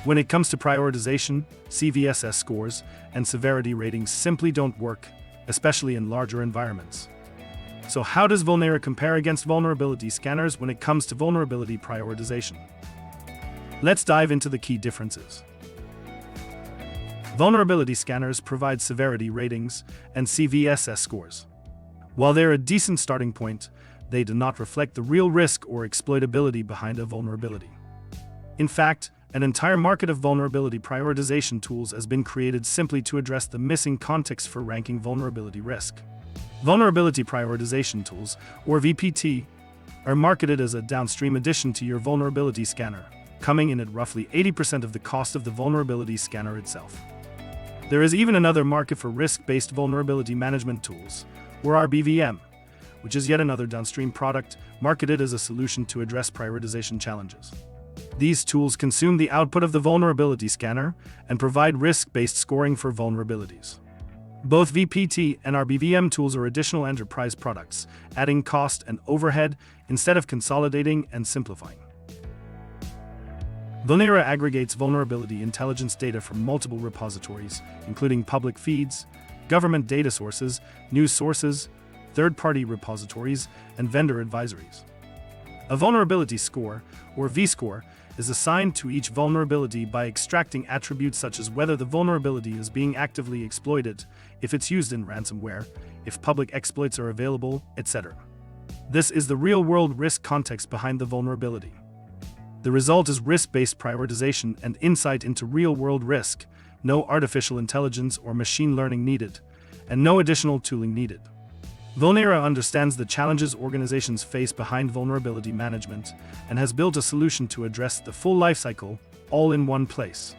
When it comes to prioritization, CVSS scores and severity ratings simply don't work, especially in larger environments. So how does Vulnera compare against vulnerability scanners when it comes to vulnerability prioritization? Let's dive into the key differences. Vulnerability scanners provide severity ratings and CVSS scores. While they're a decent starting point, they do not reflect the real risk or exploitability behind a vulnerability. In fact, an entire market of vulnerability prioritization tools has been created simply to address the missing context for ranking vulnerability risk. Vulnerability prioritization tools, or VPT, are marketed as a downstream addition to your vulnerability scanner, coming in at roughly 80% of the cost of the vulnerability scanner itself. There is even another market for risk-based vulnerability management tools, or RBVM, which is yet another downstream product marketed as a solution to address prioritization challenges. These tools consume the output of the vulnerability scanner and provide risk-based scoring for vulnerabilities. Both VPT and RBVM tools are additional enterprise products, adding cost and overhead instead of consolidating and simplifying. Vulnera aggregates vulnerability intelligence data from multiple repositories, including public feeds, government data sources, news sources, third-party repositories, and vendor advisories. A vulnerability score, or V-score, is assigned to each vulnerability by extracting attributes such as whether the vulnerability is being actively exploited, if it's used in ransomware, if public exploits are available, etc. This is the real-world risk context behind the vulnerability. The result is risk-based prioritization and insight into real-world risk, no artificial intelligence or machine learning needed, and no additional tooling needed. Vulnera understands the challenges organizations face behind vulnerability management and has built a solution to address the full lifecycle, all in one place.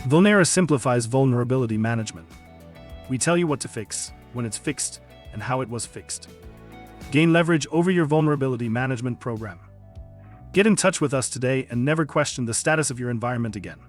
Vulnera simplifies vulnerability management. We tell you what to fix, when it's fixed, and how it was fixed. Gain leverage over your vulnerability management program. Get in touch with us today and never question the status of your environment again.